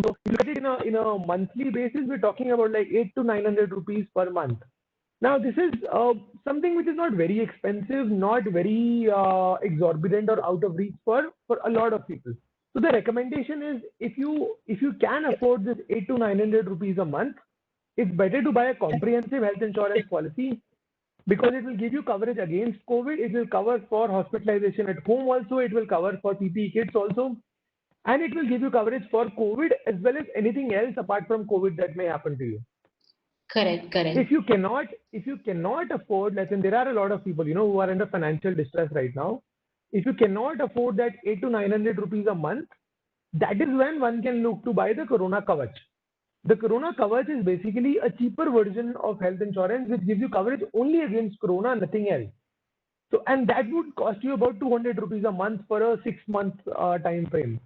So if you look at it in a monthly basis, we're talking about like 8 to 900 rupees per month. Now, this is something which is not very expensive, not very exorbitant or out of reach for a lot of people. So the recommendation is if you can afford this 8 to 900 rupees a month, it's better to buy a comprehensive health insurance policy because it will give you coverage against COVID. It will cover for hospitalization at home also. It will cover for PPE kits also. And it will give you coverage for COVID as well as anything else apart from COVID that may happen to you. Correct, correct. If you cannot afford, let's say there are a lot of people, who are under financial distress right now. If you cannot afford that 8 to 900 rupees a month, that is when one can look to buy the Corona Kavach. The Corona Kavach is basically a cheaper version of health insurance which gives you coverage only against Corona, nothing else. So, and that would cost you about 200 rupees a month for a 6 month time frame.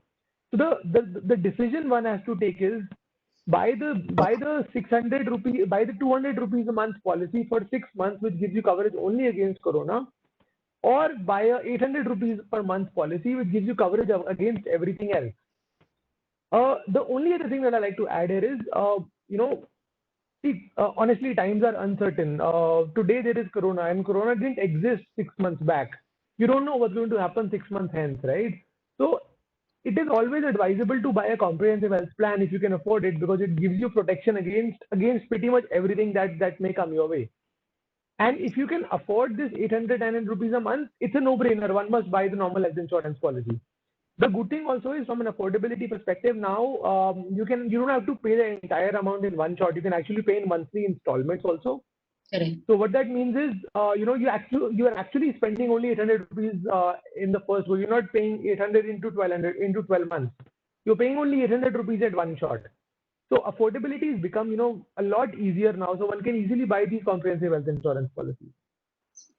So the decision one has to take is buy the 600 rupees, buy the 200 rupees a month policy for 6 months, which gives you coverage only against Corona, or buy a 800 rupees per month policy, which gives you coverage against everything else. The only other thing that I like to add here is, see, honestly, times are uncertain. Today there is Corona, and Corona didn't exist 6 months back. You don't know what's going to happen 6 months hence, right? So it is always advisable to buy a comprehensive health plan if you can afford it, because it gives you protection against pretty much everything that may come your way. And if you can afford this 800 rupees a month, it's a no-brainer. One must buy the normal health insurance policy. The good thing also is from an affordability perspective now, you don't have to pay the entire amount in one shot. You can actually pay in monthly installments also. Correct. So what that means is, you are actually spending only 800 rupees in the first go. You're not paying 800 into 1200 into 12 months. You're paying only 800 rupees at one shot. So affordability has become, a lot easier now. So one can easily buy these comprehensive health insurance policies.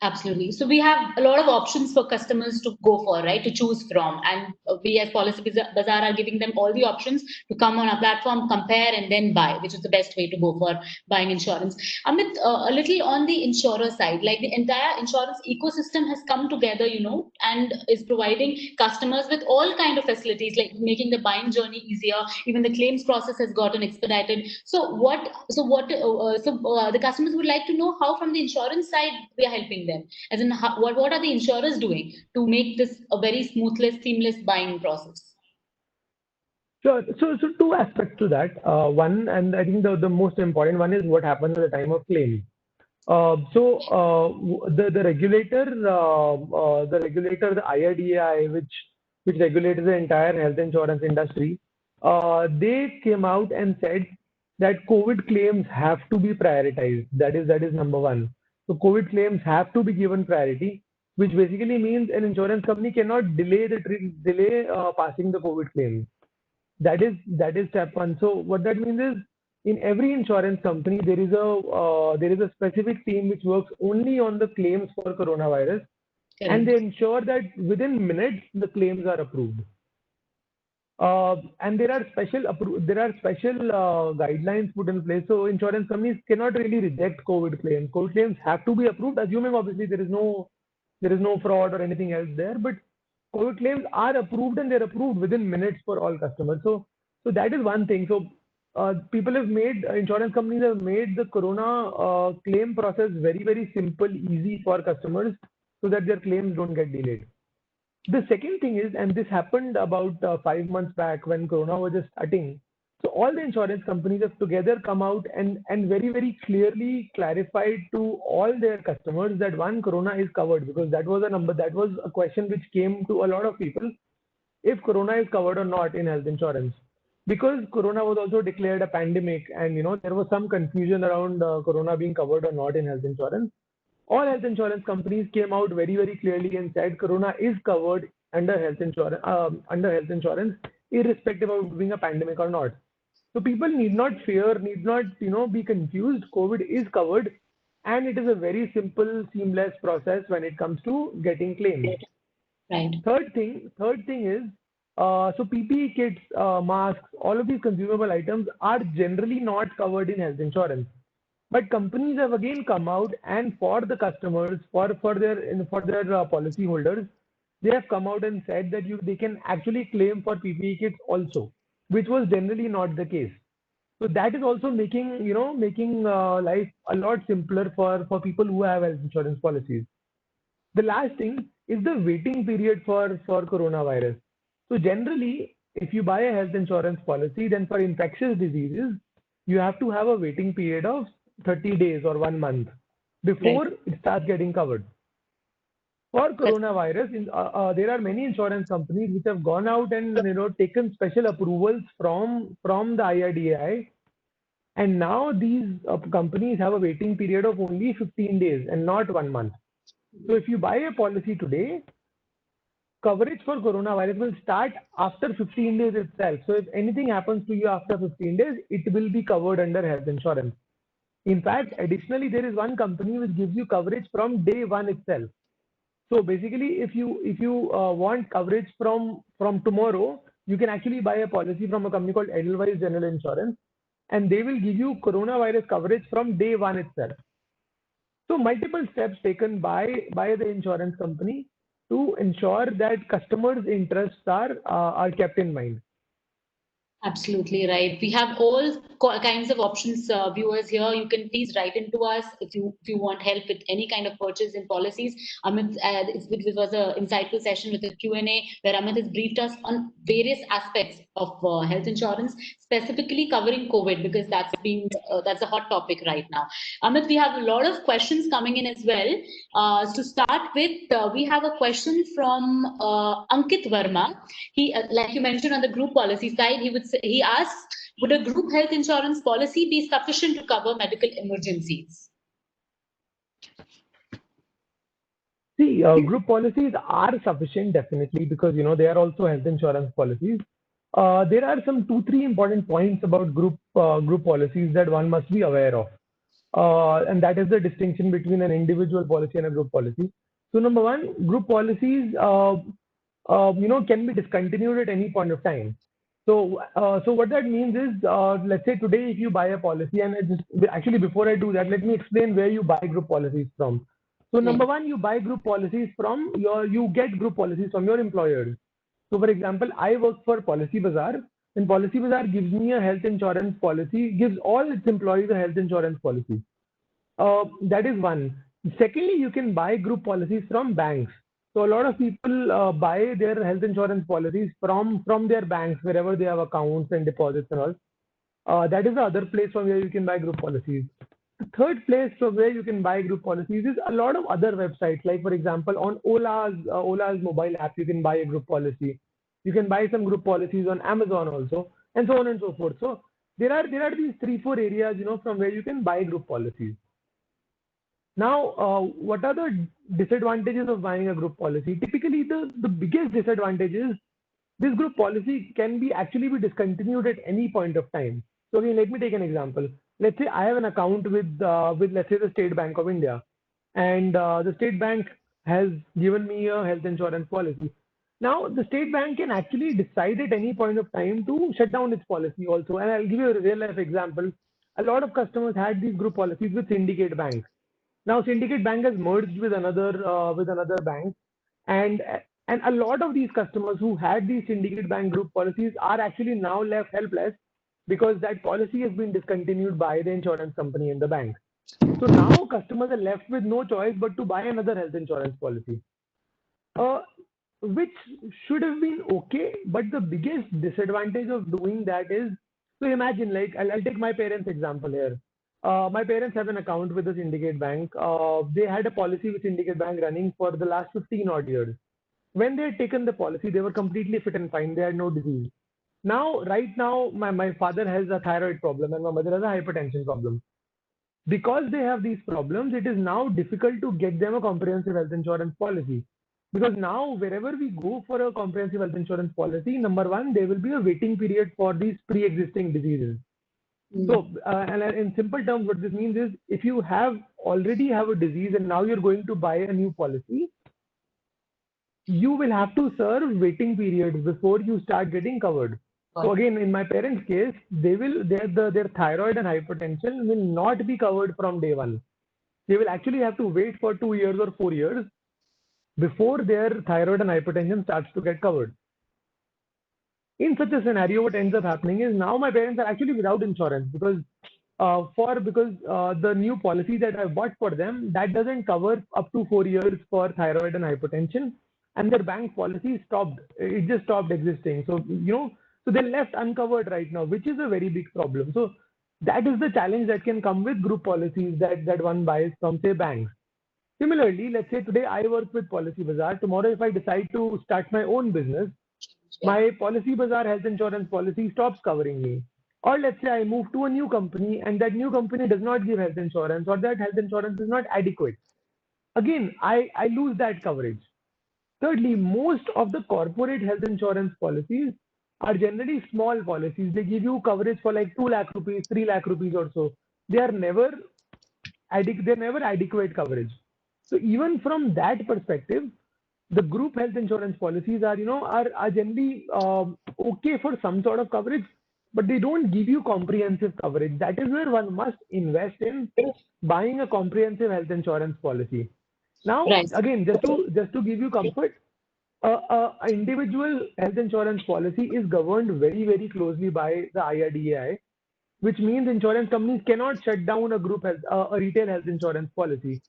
Absolutely. So we have a lot of options for customers to go for, right, to choose from. And we as Policy Bazaar are giving them all the options to come on our platform, compare, and then buy, which is the best way to go for buying insurance. Amit, a little on the insurer side, like the entire insurance ecosystem has come together, and is providing customers with all kind of facilities, like making the buying journey easier. Even the claims process has gotten expedited. So the customers would like to know how from the insurance side we are helping them, as in what are the insurers doing to make this a very smoothless, seamless buying process? Sure. So two aspects to that. One, and I think the most important one is what happens at the time of claim. The regulator, the IRDAI, which regulates the entire health insurance industry, they came out and said that COVID claims have to be prioritized. That is number one. So COVID claims have to be given priority, which basically means an insurance company cannot delay passing the COVID claims. That is step one. So what that means is, in every insurance company there is a specific team which works only on the claims for coronavirus, and Correct. they ensure that within minutes the claims are approved. And there are special guidelines put in place. So insurance companies cannot really reject COVID claims. COVID claims have to be approved, assuming obviously there is no fraud or anything else there. But COVID claims are approved, and they're approved within minutes for all customers. So that is one thing. So insurance companies have made the Corona claim process very, very simple, easy for customers, so that their claims don't get delayed. The second thing is, and this happened about 5 months back when Corona was just starting. So all the insurance companies have together come out and very, very clearly clarified to all their customers that one, Corona is covered, because that was a question which came to a lot of people, if Corona is covered or not in health insurance. Because Corona was also declared a pandemic, and there was some confusion around Corona being covered or not in health insurance. All health insurance companies came out very, very clearly and said Corona is covered under health insurance, irrespective of being a pandemic or not. So people need not fear, need not be confused. COVID is covered, and it is a very simple, seamless process when it comes to getting claims. Right. Third thing is, so PPE kits, masks, all of these consumable items are generally not covered in health insurance. But companies have again come out, and for the customers, for their policy holders, they have come out and said that they can actually claim for PPE kits also. which was generally not the case. So that is also making, making life a lot simpler for people who have health insurance policies. The last thing is the waiting period for coronavirus. So generally, if you buy a health insurance policy, then for infectious diseases, you have to have a waiting period of 30 days or 1 month before it starts getting covered. For coronavirus, there are many insurance companies which have gone out and taken special approvals from the IRDAI, and now these companies have a waiting period of only 15 days and not 1 month. So if you buy a policy today, coverage for coronavirus will start after 15 days itself. So if anything happens to you after 15 days, it will be covered under health insurance. In fact, additionally, there is one company which gives you coverage from day one itself. So basically, if you want coverage from tomorrow, you can actually buy a policy from a company called Edelweiss General Insurance, and they will give you coronavirus coverage from day one itself. So multiple steps taken by the insurance company to ensure that customers' interests are kept in mind. Absolutely right. We have all kinds of options, viewers here. You can please write into us if you want help with any kind of purchase in policies. Amit, it was an insightful session with a Q&A where Amit has briefed us on various aspects of health insurance, specifically covering COVID, because that's a hot topic right now. Amit, we have a lot of questions coming in as well. To start with, we have a question from Ankit Verma. He, like you mentioned on the group policy side, he asks, would a group health insurance policy be sufficient to cover medical emergencies? See, group policies are sufficient, definitely, because they are also health insurance policies. There are some 2-3 important points about group policies that one must be aware of, and that is the distinction between an individual policy and a group policy. So number one, group policies can be discontinued at any point of time. So what that means is, let's say today if you buy a policy, and actually before I do that, let me explain where you buy group policies from. So number one, you buy group policies you get group policies from your employers. So for example, I work for Policy Bazaar, and Policy Bazaar gives me a health insurance policy, gives all its employees a health insurance policy. That is one. Secondly, you can buy group policies from banks. So a lot of people buy their health insurance policies from their banks, wherever they have accounts and deposits and all. That is the other place from where you can buy group policies. The third place from where you can buy group policies is a lot of other websites. Like for example, on Ola's mobile app, you can buy a group policy. You can buy some group policies on Amazon also, and so on and so forth. So there are these 3-4 areas, from where you can buy group policies. Now, what are the disadvantages of buying a group policy? Typically, the biggest disadvantage is this group policy can actually be discontinued at any point of time. So again, let me take an example. Let's say I have an account with let's say the State Bank of India, and the State Bank has given me a health insurance policy. Now, the State Bank can actually decide at any point of time to shut down its policy also. And I'll give you a real life example. A lot of customers had these group policies with syndicate banks. Now, Syndicate Bank has merged with another bank, and a lot of these customers who had these Syndicate Bank group policies are actually now left helpless because that policy has been discontinued by the insurance company and the bank. So now customers are left with no choice but to buy another health insurance policy, which should have been okay. But the biggest disadvantage of doing that is, so imagine, like, I'll take my parents' example here. My parents have an account with the Syndicate Bank. They had a policy with Syndicate Bank running for the last 15 odd years. When they had taken the policy, they were completely fit and fine. They had no disease. Now, right now, my father has a thyroid problem and my mother has a hypertension problem. Because they have these problems, it is now difficult to get them a comprehensive health insurance policy. Because now, wherever we go for a comprehensive health insurance policy, number one, there will be a waiting period for these pre-existing diseases. So, and in simple terms, what this means is, if you already have a disease and now you're going to buy a new policy, you will have to serve waiting periods before you start getting covered. So again, in my parents' case, their thyroid and hypertension will not be covered from day one. They will actually have to wait for 2 years or 4 years before their thyroid and hypertension starts to get covered. in such a scenario, what ends up happening is now my parents are actually without insurance because the new policy that I bought for them, that doesn't cover up to 4 years for thyroid and hypertension, and their bank policy stopped. It just stopped existing. So so they're left uncovered right now, which is a very big problem. So that is the challenge that can come with group policies that one buys from, say, banks. Similarly, let's say today I work with Policy Bazaar. Tomorrow, if I decide to start my own business, Yeah. my Policy Bazaar health insurance policy stops covering me. Or let's say I move to a new company and that new company does not give health insurance, or that health insurance is not adequate. Again, I lose that coverage. Thirdly, most of the corporate health insurance policies are generally small policies. They give you coverage for like 2 lakh rupees, 3 lakh rupees or so. They are never they're never adequate coverage. So even from that perspective, the group health insurance policies are generally okay for some sort of coverage, but they don't give you comprehensive coverage. That is where one must invest in buying a comprehensive health insurance policy. Now, Right. again, just to give you comfort, a individual health insurance policy is governed very, very closely by the IRDAI, which means insurance companies cannot shut down a retail health insurance policy.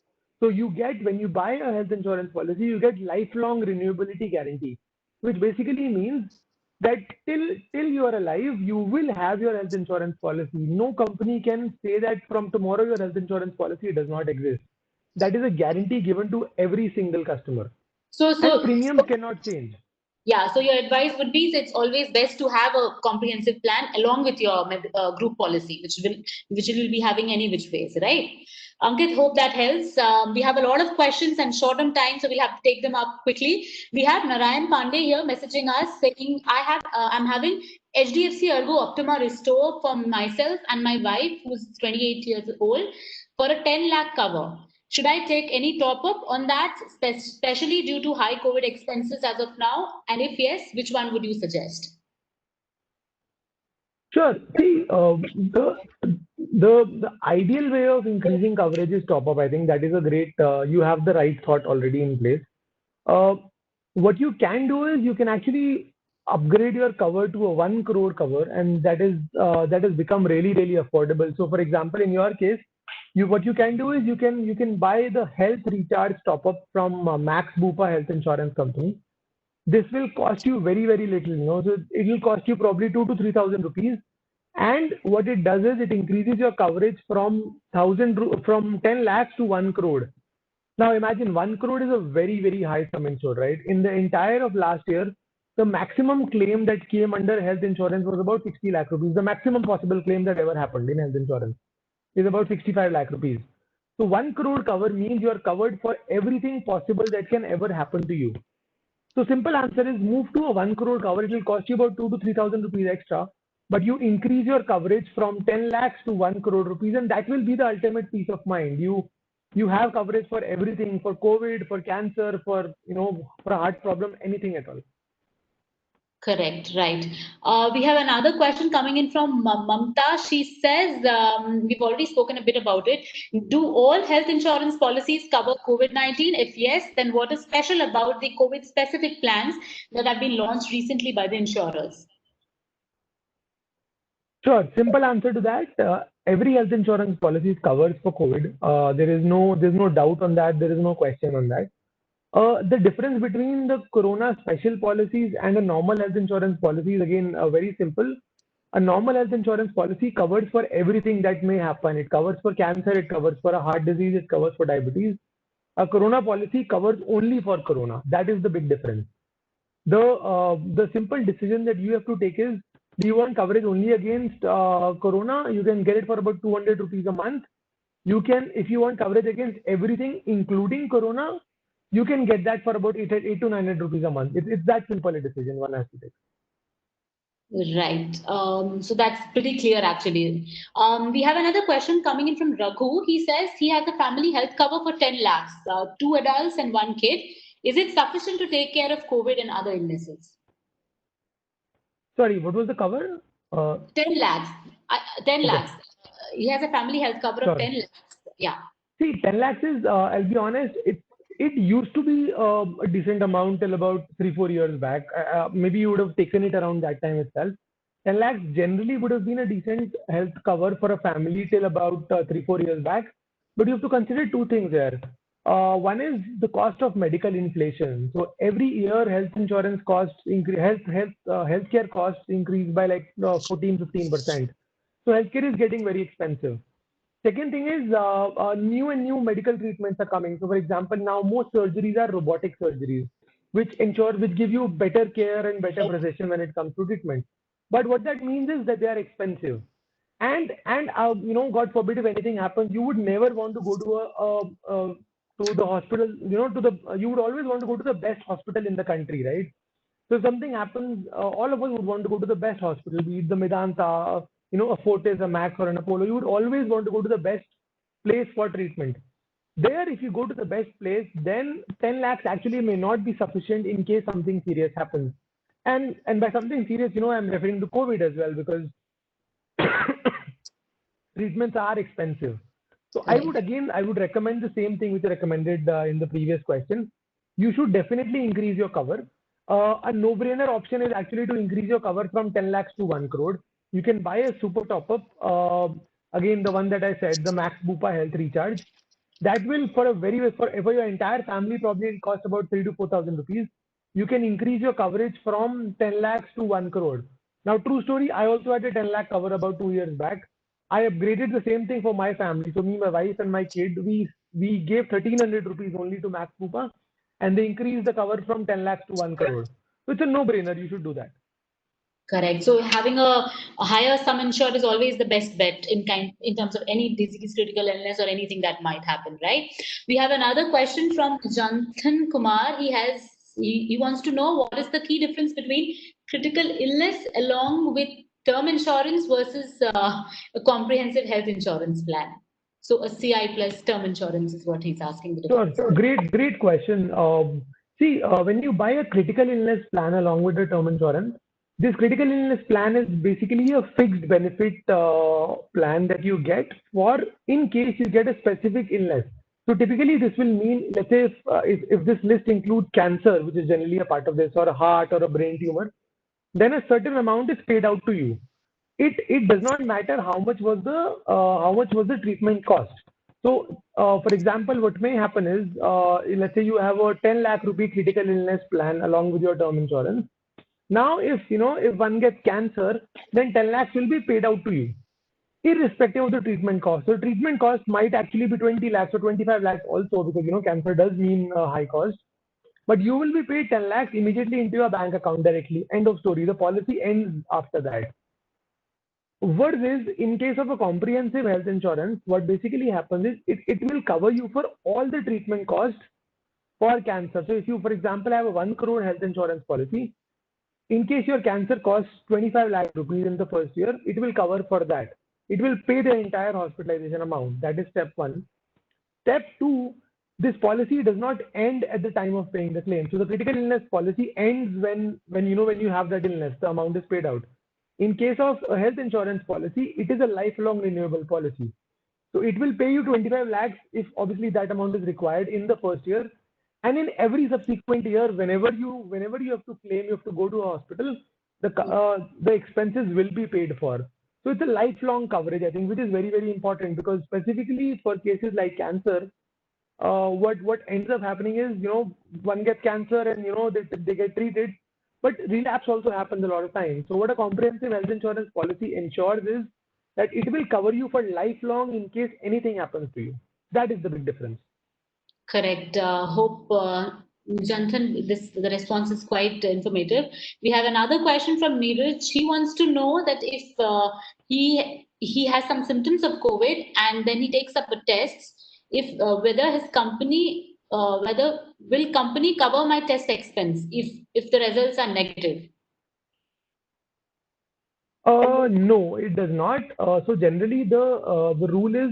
So when you buy a health insurance policy, you get lifelong renewability guarantee, which basically means that till you are alive, you will have your health insurance policy. No company can say that from tomorrow your health insurance policy does not exist. That is a guarantee given to every single customer, So, and so, premiums so cannot change. yeah, so your advice would be it's always best to have a comprehensive plan along with your group policy, which will be having any which ways, right? Ankit, hope that helps. We have a lot of questions and short on time, so we'll have to take them up quickly. We have Narayan Pandey here messaging us saying, I'm having HDFC Ergo Optima Restore for myself and my wife, who's 28 years old, for a 10 lakh cover. Should I take any top up on that, especially due to high COVID expenses as of now? And if yes, which one would you suggest? Sure. See, the ideal way of increasing coverage is top up. I think that is a great. You have the right thought already in place. Uh, what you can do is you can actually upgrade your cover to a 1 crore cover, and that has become really, really affordable. So, for example, in your case, what you can do is you can buy the health recharge top up from Max Bupa Health Insurance Company. This will cost you very, very little. So it will cost you probably 2 to 3,000 rupees. And what it does is it increases your coverage from 10 lakhs to 1 crore. Now imagine 1 crore is a very, very high sum insured, right? In the entire of last year, the maximum claim that came under health insurance was about 60 lakh rupees. The maximum possible claim that ever happened in health insurance is about 65 lakh rupees. So 1 crore cover means you are covered for everything possible that can ever happen to you. So simple answer is move to a 1 crore cover. It will cost you about 2 to 3,000 rupees extra, but you increase your coverage from 10 lakhs to 1 crore rupees, and that will be the ultimate peace of mind. You have coverage for everything, for COVID, for cancer, for a heart problem, anything at all. Correct, right. We have another question coming in from Mamta. She says, we've already spoken a bit about it. Do all health insurance policies cover COVID-19? If yes, then what is special about the COVID specific plans that have been launched recently by the insurers? Sure. Simple answer to that. Every health insurance policy is covered for COVID. There's no doubt on that. There is no question on that. The difference between the Corona special policies and a normal health insurance policy is again very simple. A normal health insurance policy covers for everything that may happen. It covers for cancer, it covers for a heart disease, it covers for diabetes. A Corona policy covers only for Corona. That is the big difference. The simple decision that you have to take is, do you want coverage only against Corona? You can get it for about 200 rupees a month. If you want coverage against everything, including Corona, you can get that for about 8 to 900 rupees a month. It's that simple a decision one has to take. Right. So that's pretty clear, actually. We have another question coming in from Raghu. He says he has a family health cover for 10 lakhs, 2 adults and 1 kid. Is it sufficient to take care of COVID and other illnesses? Sorry, what was the cover? 10 lakhs. 10 Okay, lakhs. He has a family health cover of sure. 10 lakhs. Yeah. See, 10 lakhs is, I'll be honest, it used to be a decent amount till about 3-4 years back. Maybe you would have taken it around that time itself. 10 lakhs generally would have been a decent health cover for a family till about 3-4 years back. But you have to consider two things here. One is the cost of medical inflation. So every year, health insurance costs increase, healthcare costs increase by like 14-15%. So healthcare is getting very expensive. Second thing is new medical treatments are coming. So for example, now most surgeries are robotic surgeries, which give you better care and better precision when it comes to treatment. But what that means is that they are expensive. And God forbid if anything happens, you would never want to go to the hospital. You would always want to go to the best hospital in the country, right? So if something happens, all of us would want to go to the best hospital, be it the Medanta, a Fortis, a Max, or an Apollo. You would always want to go to the best place for treatment. There, if you go to the best place, then 10 lakhs actually may not be sufficient in case something serious happens. And by something serious, I'm referring to COVID as well, because treatments are expensive. So I would recommend the same thing which I recommended in the previous question. You should definitely increase your cover. A no-brainer option is actually to increase your cover from 10 lakhs to 1 crore. You can buy a super top-up. Again, the one that I said, the Max Bupa Health Recharge. That will, for your entire family, probably cost about 3,000 to 4,000 rupees. You can increase your coverage from 10 lakhs to 1 crore. Now, true story, I also had a 10 lakh cover about 2 years back. I upgraded the same thing for my family. So me, my wife, and my kid, we gave 1,300 rupees only to Max Bupa, and they increased the cover from 10 lakhs to 1 crore. So it's a no-brainer. You should do that. Correct. So having a higher sum insured is always the best bet in terms of any disease, critical illness, or anything that might happen, right? We have another question from Janthan Kumar. He wants to know what is the key difference between critical illness along with term insurance versus a comprehensive health insurance plan. So a CI plus term insurance is what he's asking. Sure. Great question. When you buy a critical illness plan along with the term insurance, this critical illness plan is basically a fixed benefit plan that you get for in case you get a specific illness. So typically this will mean, let's say if this list includes cancer, which is generally a part of this, or a heart or a brain tumor, then a certain amount is paid out to you. It does not matter how much was the treatment cost. So, for example, what may happen is, let's say you have a 10 lakh rupee critical illness plan along with your term insurance. Now, if one gets cancer, then 10 lakhs will be paid out to you, irrespective of the treatment cost. So, treatment cost might actually be 20 lakhs or 25 lakhs also, because cancer does mean high cost. But you will be paid 10 lakhs immediately into your bank account directly. End of story. The policy ends after that. Versus in case of a comprehensive health insurance, what basically happens is it will cover you for all the treatment costs for cancer. So if you, for example, have a 1 crore health insurance policy, in case your cancer costs 25 lakh rupees in the first year, it will cover for that. It will pay the entire hospitalization amount. That is step one. Step two, this policy does not end at the time of paying the claim. So the critical illness policy ends when you have that illness, the amount is paid out. In case of a health insurance policy, it is a lifelong renewable policy. So it will pay you 25 lakhs if obviously that amount is required in the first year. And in every subsequent year, whenever you have to claim, you have to go to a hospital, the expenses will be paid for. So it's a lifelong coverage, I think, which is very, very important, because specifically for cases like cancer, what ends up happening is, one gets cancer and, they get treated, but relapse also happens a lot of times. So what a comprehensive health insurance policy ensures is that it will cover you for lifelong in case anything happens to you. That is the big difference. Correct. Hope, Janthan, the response is quite informative. We have another question from Neeraj. He wants to know that if he has some symptoms of COVID and then he takes up a test, if whether his company will company cover my test expense if the results are negative? No, it does not. So generally the rule is,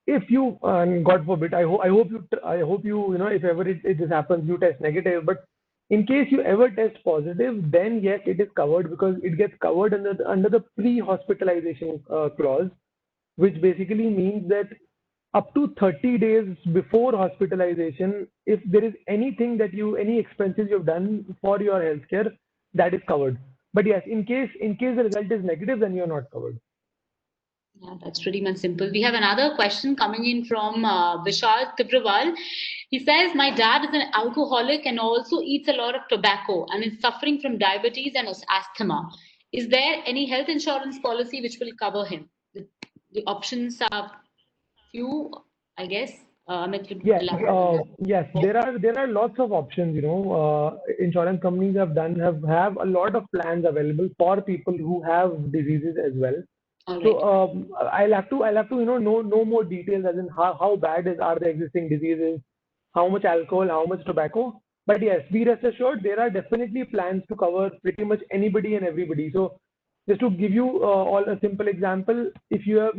if you, God forbid, I hope you, if ever this happens, you test negative. But in case you ever test positive, then yes, it is covered, because it gets covered under the pre-hospitalization clause, which basically means that up to 30 days before hospitalization, if there is anything that any expenses you've done for your healthcare, that is covered. But yes, in case the result is negative, then you're not covered. Yeah, that's pretty much simple. We have another question coming in from Vishal Tibrewal. He says, my dad is an alcoholic and also eats a lot of tobacco and is suffering from diabetes and asthma. Is there any health insurance policy which will cover him? The options are few, I guess. Amit, you Yes, elaborate on that. yes, there are lots of options. Insurance companies have a lot of plans available for people who have diseases as well. All So right. I'll have to know more details as in how bad are the existing diseases, how much alcohol, how much tobacco. But yes, be rest assured there are definitely plans to cover pretty much anybody and everybody. So just to give you all a simple example, if you have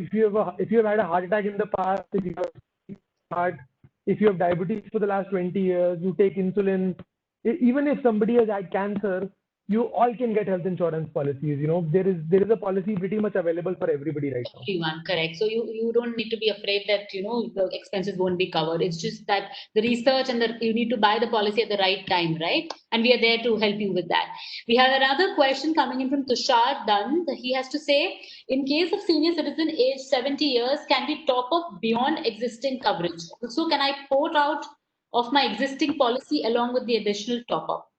had a heart attack in the past, if you have heart, if you have diabetes for the last 20 years, you take insulin, even if somebody has had cancer, you all can get health insurance policies. There is a policy pretty much available for everybody right now. Everyone, correct. So you don't need to be afraid that the expenses won't be covered. It's just that the research and you need to buy the policy at the right time, right? And we are there to help you with that. We have another question coming in from Tushar Dand. He has to say, in case of senior citizen age 70 years, can we top up beyond existing coverage? Also, can I port out of my existing policy along with the additional top up?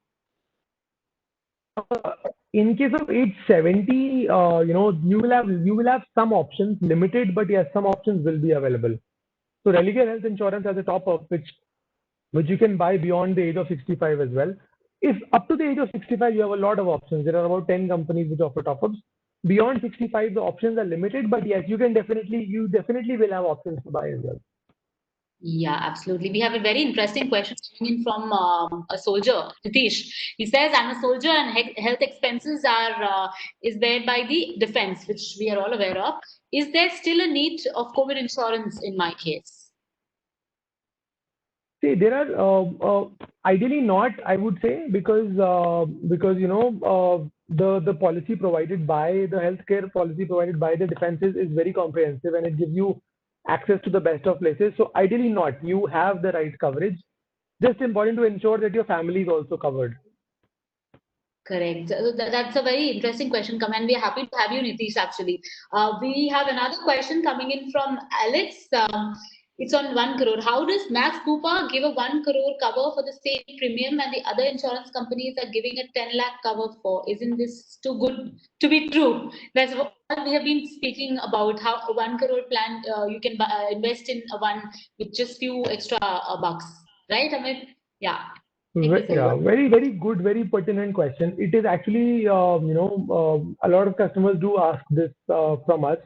In case of age 70, you will have some options, limited, but yes, some options will be available. So Religare Health Insurance has a top up which you can buy beyond the age of 65 as well. If up to the age of 65, you have a lot of options. There are about 10 companies which offer top ups. Beyond 65, the options are limited, but yes, you definitely will have options to buy as well. Yeah, absolutely. We have a very interesting question coming in from a soldier, Nitish. He says, "I'm a soldier, and health expenses are is there by the defense, which we are all aware of. Is there still a need of COVID insurance in my case?" See, there are ideally not, I would say, because the policy provided by the healthcare policy provided by the defenses is very comprehensive and it gives you access to the best of places. So ideally not, you have the right coverage. Just important to ensure that your family is also covered. Correct. So that's a very interesting question, Come, and we are happy to have you, Nitish. Actually, we have another question coming in from Alex. It's on 1 crore. How does Max Bupa give a 1 crore cover for the same premium, and the other insurance companies are giving a 10 lakh cover for? Isn't this too good to be true? That's what we have been speaking about. How a 1 crore plan you can invest in a one with just few extra bucks, right? I mean, yeah. Take this Yeah, over. very, very good, very pertinent question. It is actually, a lot of customers do ask this from us.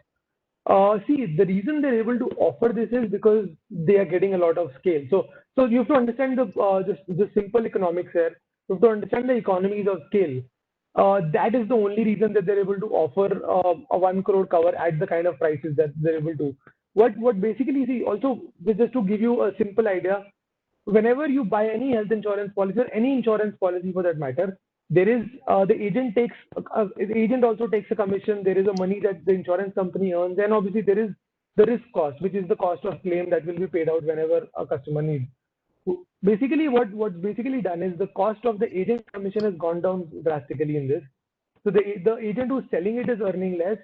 See, the reason they're able to offer this is because they are getting a lot of scale. So you have to understand the simple economics here. You have to understand the economies of scale. That is the only reason that they're able to offer a 1 crore cover at the kind of prices that they're able to. What basically, see, also just to give you a simple idea, whenever you buy any health insurance policy or any insurance policy for that matter, there is the agent also takes a commission. There is a money that the insurance company earns, and obviously there is the risk cost, which is the cost of claim that will be paid out whenever a customer needs. Basically, what's basically done is the cost of the agent commission has gone down drastically in this. So the agent who's selling it is earning less,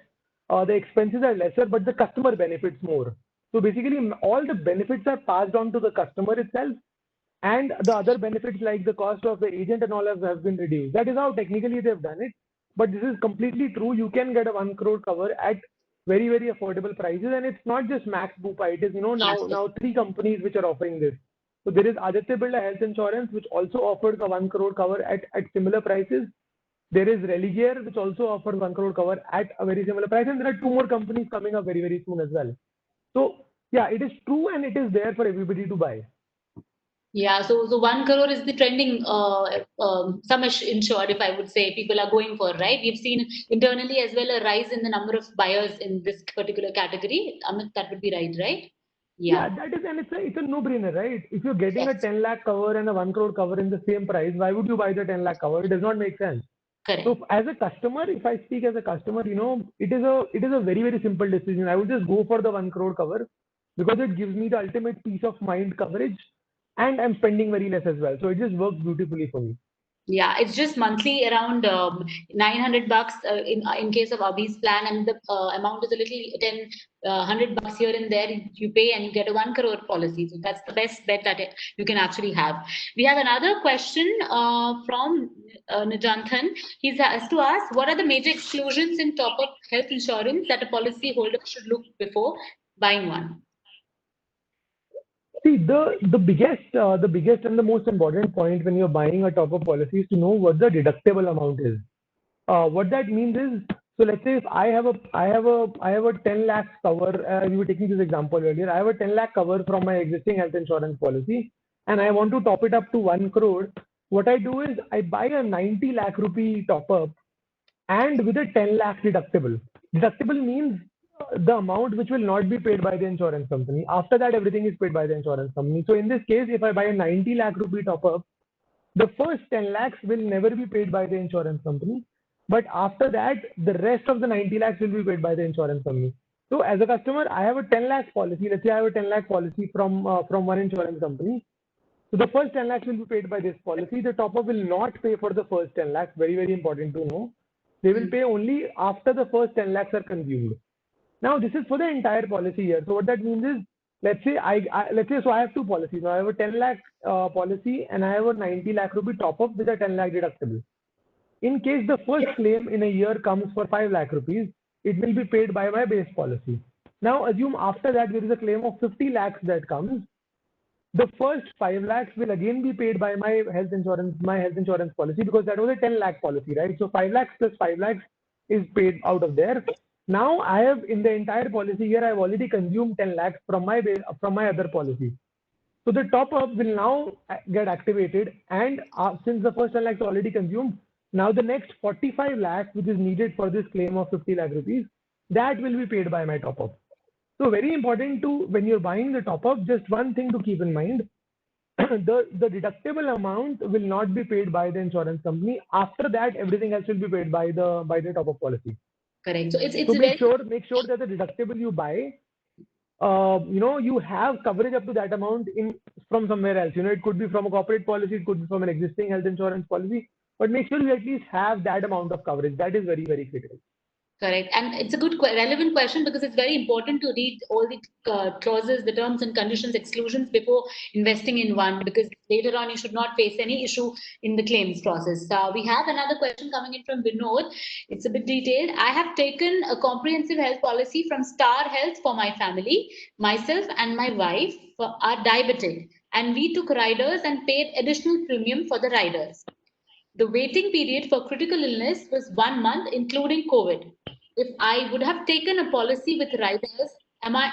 the expenses are lesser, but the customer benefits more. So basically, all the benefits are passed on to the customer itself, and the other benefits like the cost of the agent and all have been reduced. That is how technically they've done it. But this is completely true. You can get a 1 crore cover at very, very affordable prices, and it's not just Max Bupa. It is Yes. now three companies which are offering this. So there is Aditya Birla Health Insurance, which also offers a 1 crore cover at similar prices. There is Religare, which also offers 1 crore cover at a very similar price, and there are two more companies coming up very, very soon as well. So yeah, it is true and it is there for everybody to buy. Yeah, so 1 crore is the trending sum insured, if I would say, people are going for, right? We've seen internally as well a rise in the number of buyers in this particular category. Amit, that would be right? Yeah, Yeah, that is, and it's a no-brainer, right? If you're getting a yes, 10 lakh cover and a 1 crore cover in the same price, why would you buy the 10 lakh cover? It does not make sense. correct. So as a customer, if I speak as a customer, it is a very, very simple decision. I would just go for the 1 crore cover because it gives me the ultimate peace of mind coverage, and I'm spending very less as well. So it just works beautifully for me. Yeah, it's just monthly around 900 bucks in case of Abhi's plan, and the amount is a little 100 bucks here and there you pay, and you get a 1 crore policy. So that's the best bet that you can actually have. We have another question from Nijanthan. He's asked to us, what are the major exclusions in top-up health insurance that a policy holder should look before buying one? See, the biggest and the most important point when you're buying a top-up policy is to know what the deductible amount is. What that means is, so let's say if I have a 10 lakh cover, you were taking this example earlier, I have a 10 lakh cover from my existing health insurance policy, and I want to top it up to 1 crore. What I do is I buy a 90 lakh rupee top up, and with a 10 lakh deductible. Deductible means the amount which will not be paid by the insurance company. After that, everything is paid by the insurance company. So in this case, if I buy a 90 lakh rupee top up, the first 10 lakhs will never be paid by the insurance company. But after that, the rest of the 90 lakhs will be paid by the insurance company. So as a customer, I have a 10 lakh policy. Let's say I have a 10 lakh policy from one insurance company. So the first 10 lakhs will be paid by this policy. The top up will not pay for the first 10 lakhs. Very, very important to know. They will pay only after the first 10 lakhs are consumed. Now, this is for the entire policy year. So what that means is, let's say so I have two policies. Now I have a 10 lakh policy, and I have a 90 lakh rupee top up with a 10 lakh deductible. In case the first claim in a year comes for 5 lakh rupees, it will be paid by my base policy. Now assume after that there is a claim of 50 lakhs that comes. The first 5 lakhs will again be paid by my health insurance policy, because that was a 10 lakh policy, right? So 5 lakhs plus 5 lakhs is paid out of there. Now I have, in the entire policy year, I've already consumed 10 lakhs from my other policy. So the top up will now get activated, and since the first 10 lakhs already consumed, now the next 45 lakhs, which is needed for this claim of 50 lakh rupees, that will be paid by my top up. So very important to, when you're buying the top up, just one thing to keep in mind, the deductible amount will not be paid by the insurance company. After that, everything else will be paid by the top up policy. Correct. So it's so make sure that the deductible you buy, you have coverage up to that amount from somewhere else. It could be from a corporate policy, it could be from an existing health insurance policy, but make sure you at least have that amount of coverage. That is very, very critical. Correct. And it's a good, relevant question, because it's very important to read all the clauses, the terms and conditions, exclusions before investing in one, because later on you should not face any issue in the claims process. We have another question coming in from Vinod. It's a bit detailed. I have taken a comprehensive health policy from Star Health for my family. Myself and my wife are diabetic, and we took riders and paid additional premium for the riders. The waiting period for critical illness was 1 month, including COVID. If I would have taken a policy with riders, am I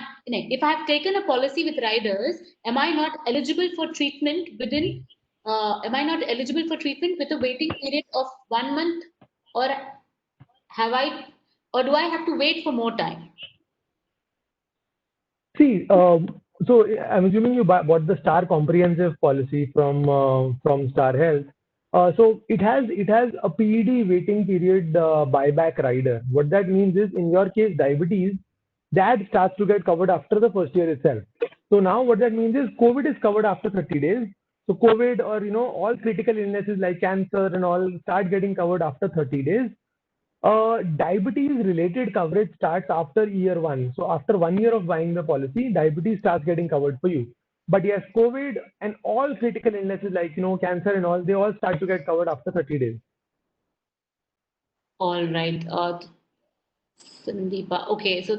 not eligible for treatment within? Am I not eligible for treatment with a waiting period of 1 month, or do I have to wait for more time? See, so I'm assuming you bought the Star Comprehensive policy from Star Health. So it has a PED waiting period buyback rider. What that means is, in your case, diabetes, that starts to get covered after the first year itself. So now what that means is, COVID is covered after 30 days. So COVID, or all critical illnesses like cancer and all, start getting covered after 30 days. Diabetes related coverage starts after year 1. So after 1 year of buying the policy, diabetes starts getting covered for you. But yes, COVID and all critical illnesses like cancer and all, they all start to get covered after 30 days. All right. Sandeepa. Okay, so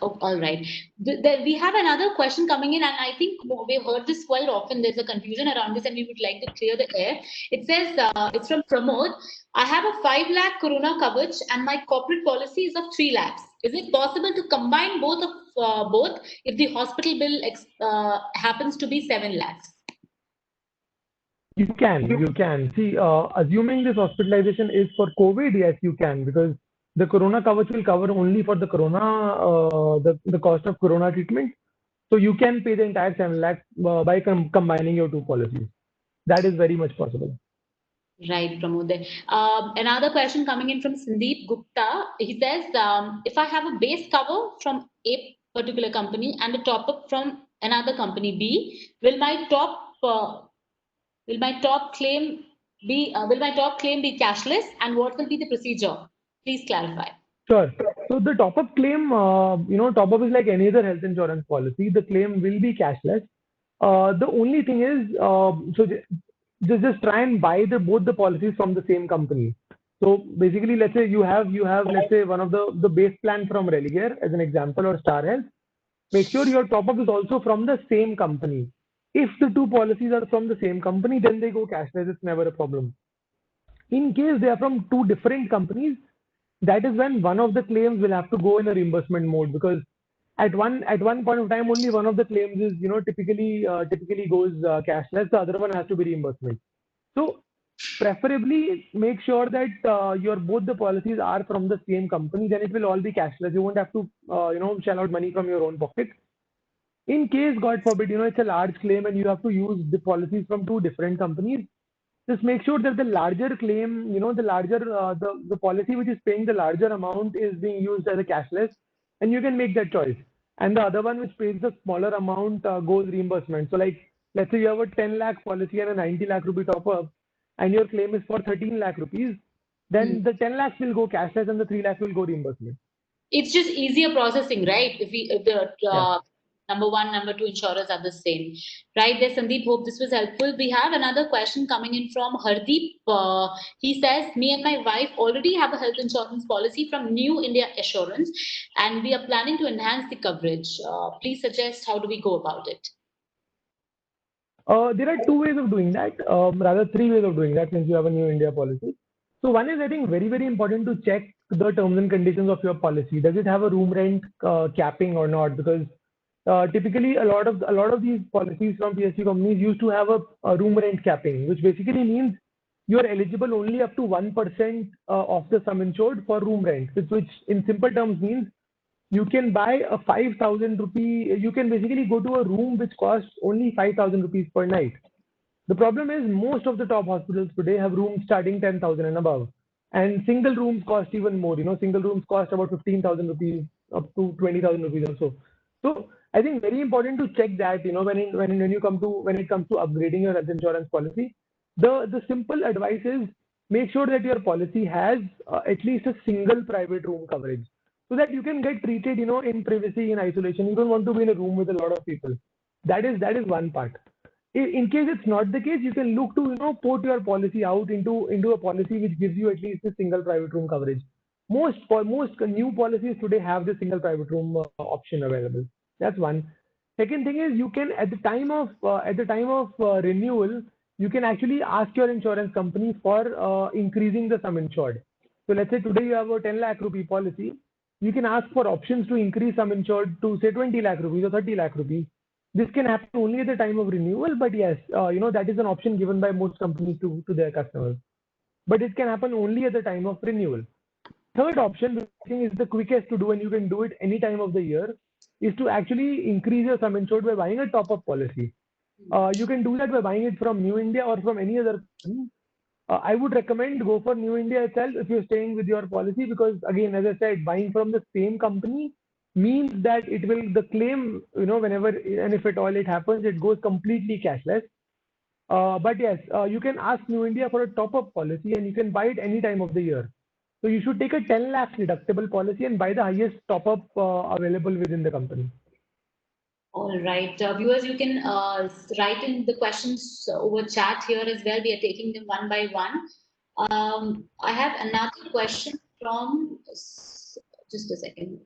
all right. We have another question coming in, and I think we've heard this quite often. There's a confusion around this, and we would like to clear the air. It says, it's from Pramod. I have a 5 lakh Corona coverage, and my corporate policy is of 3 lakhs. Is it possible to combine both if the hospital bill happens to be 7 lakhs? You can. See, assuming this hospitalization is for COVID, yes, you can, because the Corona coverage will cover only for the Corona, the cost of Corona treatment. So you can pay the entire 7 lakhs by combining your two policies. That is very much possible. Right, Pramod. Another question coming in from Sandeep Gupta. He says, if I have a base cover from particular company and a top up from another company B, will my top claim be cashless, and what will be the procedure? Please clarify. Sure. So the top-up claim, top-up is like any other health insurance policy. The claim will be cashless. The only thing is, just try and buy both the policies from the same company. So basically, let's say you have let's say one of the base plan from Religare as an example, or Star Health. Make sure your top-up is also from the same company. If the two policies are from the same company, then they go cashless. It's never a problem. In case they are from two different companies, that is when one of the claims will have to go in a reimbursement mode, because at one point of time only one of the claims is typically goes cashless, the other one has to be reimbursement. So preferably make sure that your both the policies are from the same company, then it will all be cashless. You won't have to shell out money from your own pocket. In case, God forbid, it's a large claim and you have to use the policies from two different companies, just make sure that the larger claim, the larger the policy which is paying the larger amount is being used as a cashless, and you can make that choice. And the other one which pays the smaller amount goes reimbursement. So like, let's say you have a 10 lakh policy and a 90 lakh rupee top up, and your claim is for 13 lakh rupees, then the 10 lakhs will go cashless and the 3 lakhs will go reimbursement. It's just easier processing, right? If the Yeah. number one, number two insurers are the same, right? There, Sandeep, hope this was helpful. We have another question coming in from Hardeep. He says, me and my wife already have a health insurance policy from New India Assurance, and we are planning to enhance the coverage. Please suggest how do we go about it? There are two ways of doing that, rather three ways of doing that since you have a New India policy. So one is, I think, very, very important to check the terms and conditions of your policy. Does it have a room rent capping or not? Because typically a lot of these policies from PSU companies used to have a room rent capping, which basically means you are eligible only up to 1% of the sum insured for room rent, which in simple terms means you can buy a 5,000 rupee, you can basically go to a room which costs only 5,000 rupees per night. The problem is most of the top hospitals today have rooms starting 10,000 and above. And single rooms cost even more. Single rooms cost about 15,000 rupees up to 20,000 rupees or so. So I think very important to check that, when it comes to upgrading your health insurance policy. The simple advice is make sure that your policy has at least a single private room coverage, so that you can get treated, in privacy, in isolation. You don't want to be in a room with a lot of people. That is one part. In case it's not the case, you can look to port your policy out into a policy which gives you at least a single private room coverage. Most new policies today have the single private room option available. That's one. Second thing is, you can at the time of renewal, you can actually ask your insurance company for increasing the sum insured. So let's say today you have a 10 lakh rupee policy, you can ask for options to increase sum insured to say 20 lakh rupees or 30 lakh rupees. This can happen only at the time of renewal, but yes, that is an option given by most companies to their customers. But it can happen only at the time of renewal. Third option, which I think is the quickest to do, and you can do it any time of the year, is to actually increase your sum insured by buying a top-up policy. You can do that by buying it from New India or from any other company. I would recommend go for New India itself if you're staying with your policy, because again, as I said, buying from the same company means that the claim, whenever and if at all it happens, it goes completely cashless. But yes, you can ask New India for a top-up policy and you can buy it any time of the year. So you should take a 10 lakh deductible policy and buy the highest top-up available within the company. All right, viewers, you can write in the questions over chat here as well. We are taking them one by one. I have another question from, just a second.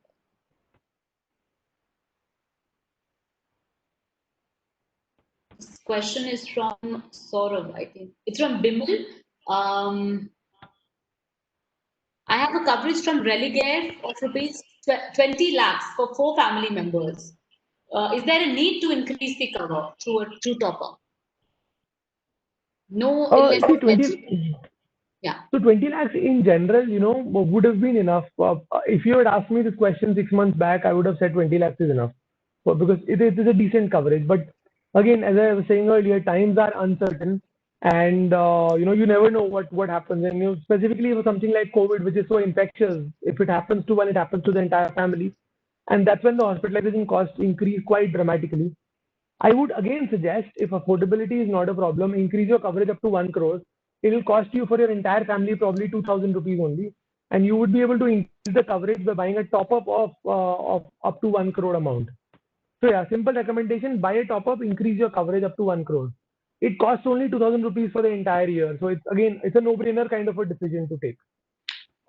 This question is from Saurav, I think. It's from Bimal. I have a coverage from Religare of rupees 20 lakhs for 4 family members. Is there a need to increase the cover through top-up? No, See, 20, yeah. So 20 lakhs in general, would have been enough. If you had asked me this question 6 months back, I would have said 20 lakhs is enough, because it is a decent coverage. But again, as I was saying earlier, times are uncertain, and you never know what happens. And specifically for something like COVID, which is so infectious, if it happens to one, it happens to the entire family. and that's when the hospitalization costs increase quite dramatically. I would again suggest, if affordability is not a problem, increase your coverage up to 1 crore. It will cost you for your entire family probably 2,000 rupees only, and you would be able to increase the coverage by buying a top up of up to 1 crore amount. So yeah, simple recommendation: buy a top up, increase your coverage up to 1 crore. It costs only 2,000 rupees for the entire year, so it's a no-brainer kind of a decision to take.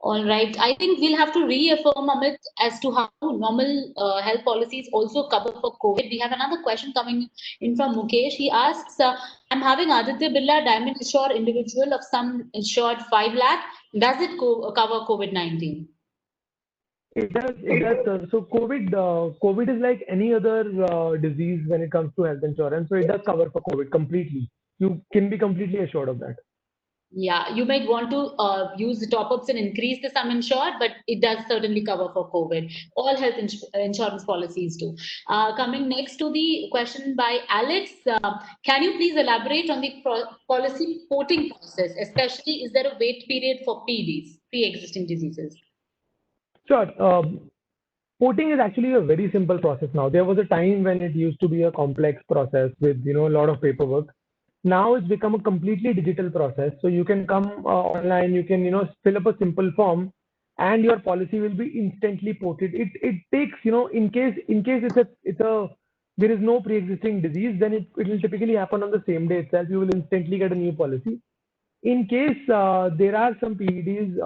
All right. I think we'll have to reaffirm, Amit, as to how normal health policies also cover for COVID. We have another question coming in from Mukesh. He asks, I'm having Aditya Birla Diamond Insured individual of sum insured 5 lakh. Does it cover COVID-19? It does. It does, sir. So COVID is like any other disease when it comes to health insurance. So it does cover for COVID completely. You can be completely assured of that. Yeah, you might want to use the top-ups and increase the sum insured, but it does certainly cover for COVID. All health insurance policies do. Coming next to the question by Alex, can you please elaborate on the policy porting process? Especially, is there a wait period for PDs, pre-existing diseases? Sure. Porting is actually a very simple process now. There was a time when it used to be a complex process with a lot of paperwork. Now it's become a completely digital process. So you can come online, you can fill up a simple form, and your policy will be instantly ported. It takes in case there is no pre-existing disease, then it will typically happen on the same day itself. You will instantly get a new policy. In case there are some PEDs,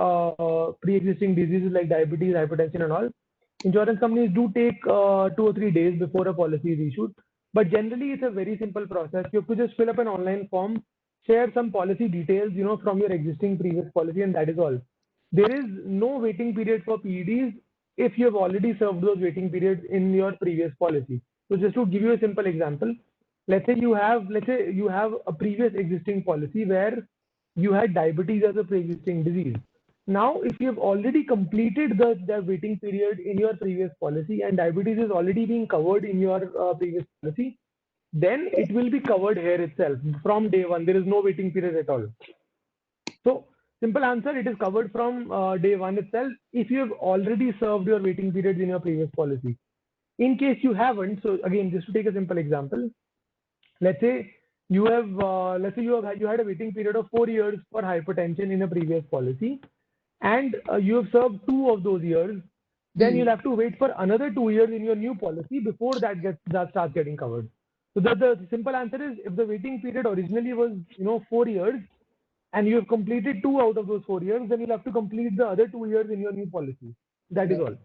pre-existing diseases like diabetes, hypertension, and all, insurance companies do take 2 or 3 days before a policy is issued. But generally, it's a very simple process. You have to just fill up an online form, share some policy details, from your existing previous policy, and that is all. There is no waiting period for PEDs if you have already served those waiting periods in your previous policy. So just to give you a simple example, let's say you have a previous existing policy where you had diabetes as a pre-existing disease. Now, if you have already completed the waiting period in your previous policy and diabetes is already being covered in your previous policy, then it will be covered here itself from day one. There is no waiting period at all. So, simple answer, it is covered from day one itself if you have already served your waiting periods in your previous policy. In case you haven't, so again, just to take a simple example, let's say you had a waiting period of 4 years for hypertension in a previous policy, and you have served 2 of those years, then you'll have to wait for another 2 years in your new policy before that starts getting covered. So the simple answer is, if the waiting period originally was 4 years and you have completed 2 out of those 4 years, then you'll have to complete the other 2 years in your new policy. That is all.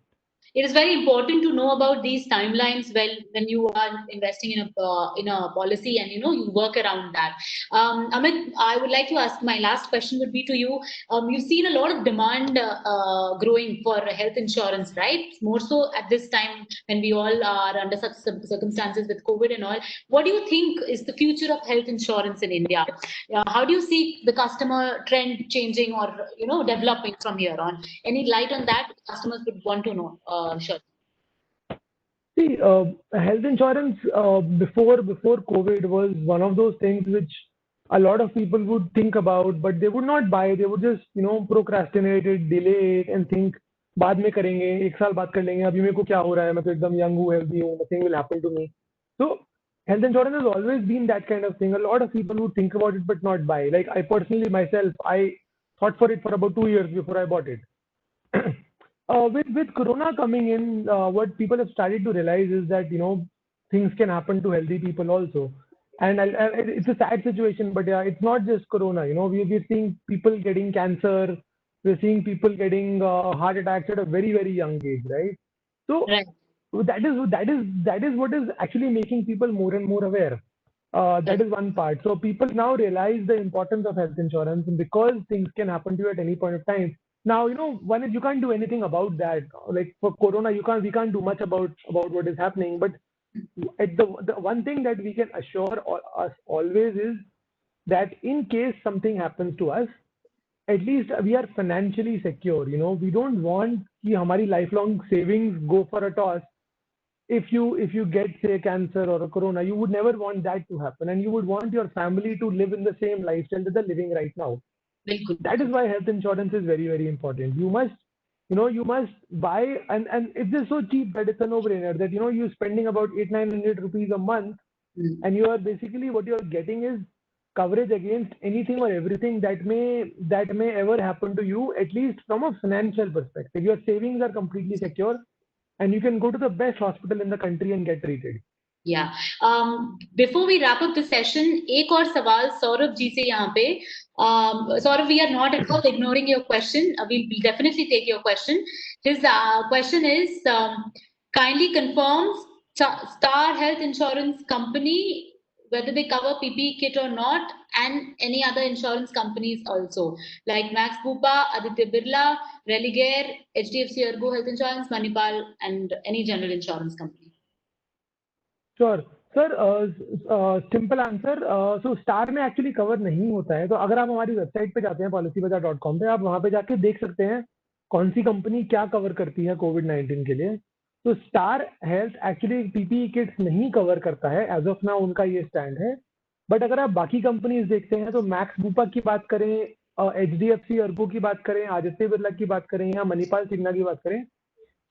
It is very important to know about these timelines when you are investing in a policy, and you work around that. Amit, I would like to ask, my last question would be to you. You've seen a lot of demand growing for health insurance, right? More so at this time when we all are under such circumstances with COVID and all. What do you think is the future of health insurance in India? How do you see the customer trend changing or developing from here on? Any light on that customers would want to know? Sure. See, health insurance before COVID was one of those things which a lot of people would think about, but they would not buy. They would just procrastinate it, delay it, and think बाद में करेंगे, एक साल बाद कर लेंगे, अभी मेरे को क्या हो रहा है, मैं तो एकदम young हूँ, healthy हूँ, nothing will happen to me. So health insurance has always been that kind of thing. A lot of people would think about it but not buy. Like I personally myself, I thought for it for about 2 years before I bought it. With Corona coming in, what people have started to realize is that things can happen to healthy people also, and it's a sad situation. But yeah, it's not just Corona. We're seeing people getting cancer, we're seeing people getting heart attacks at a very very young age, right? So Right. that is what is actually making people more and more aware. That is one part. So people now realize the importance of health insurance, and because things can happen to you at any point of time. Now, one is you can't do anything about that. Like for Corona, we can't do much about what is happening. But the one thing that we can assure us always is that in case something happens to us, at least we are financially secure. We don't want कि हमारी lifelong savings go for a toss. If you get say cancer or a Corona, you would never want that to happen, and you would want your family to live in the same lifestyle that they're living right now. That is why health insurance is very, very important. You must you must buy, and it's just so cheap that it's a no-brainer that, you're spending about 800-900 rupees a month, and you are basically, what you're getting is coverage against anything or everything that may ever happen to you, at least from a financial perspective. Your savings are completely secure, and you can go to the best hospital in the country and get treated. Yeah. Before we wrap up the session, एक और सवाल सौरभ जी से यहाँ पे. Saurabh, we are not at all ignoring your question. We'll definitely take your question. His question is, kindly confirm Star Health Insurance Company, whether they cover PPE kit or not, and any other insurance companies also, like Max Bupa, Aditya Birla, Religare, HDFC Ergo Health Insurance, Manipal, and any general insurance company. Sure. Sir, simple answer, so Star में actually cover नहीं होता है. तो अगर आप हमारी website पे जाते हैं policybazaar.com पे, आप वहां पे जाके देख सकते हैं कौन सी कंपनी क्या कवर करती है कोविड-19 के लिए. तो Star Health actually PPE kits नहीं कवर करता है एज ऑफ नाउ, उनका ये स्टैंड है. बट अगर आप बाकी कंपनीज देखते हैं तो मैक्स बूपा की बात करें, एचडीएफसी अर्गो की बात करें, आदित्य बिरला की बात करें, या मणिपाल सिन्हा की बात करें,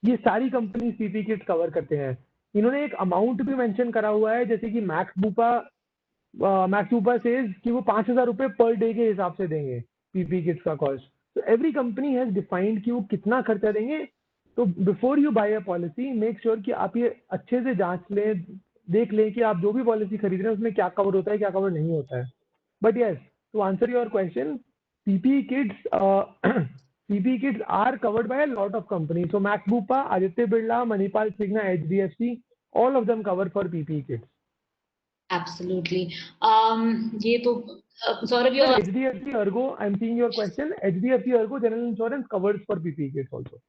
ये सारी कंपनी पीपीई किट्स कवर करते हैं. इन्होंने एक अमाउंट भी मेंशन करा हुआ है, जैसे कि मैक्स बूपा सेज कि वो 5,000 रुपए पर डे के हिसाब से देंगे पीपी किट्स का कॉस्ट. तो एवरी कंपनी हैज डिफाइंड कि वो कितना खर्चा देंगे. तो before you buy a policy, make sure कि आप ये अच्छे से जांच लें, देख लें कि आप जो भी पॉलिसी खरीद रहे हैं उसमें क्या कवर होता है, क्या कवर नहीं होता है. But yes, to answer your question, PP kits are covered by a lot of companies. So Max Bupa, Aditya Birla, Manipal Signa, HDFC, all of them cover for PPE kits. Absolutely. ये तो Saurabh, your HDFC Ergo, I'm seeing your question. HDFC Ergo General Insurance covers for PPE kits also.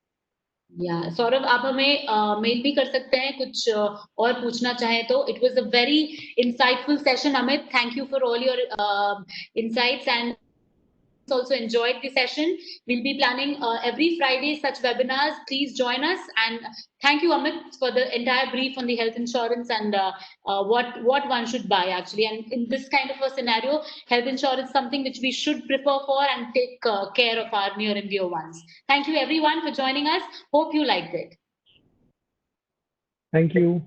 Yeah, Saurabh, आप हमें mail भी कर सकते हैं कुछ और पूछना चाहें तो. It was a very insightful session, Amit. Thank you for all your insights, and also enjoyed the session. We'll be planning every Friday such webinars. Please join us, and thank you, Amit, for the entire brief on the health insurance and what one should buy actually. And in this kind of a scenario, health insurance is something which we should prefer for and take care of our near and dear ones. Thank you everyone for joining us. Hope you liked it. Thank you.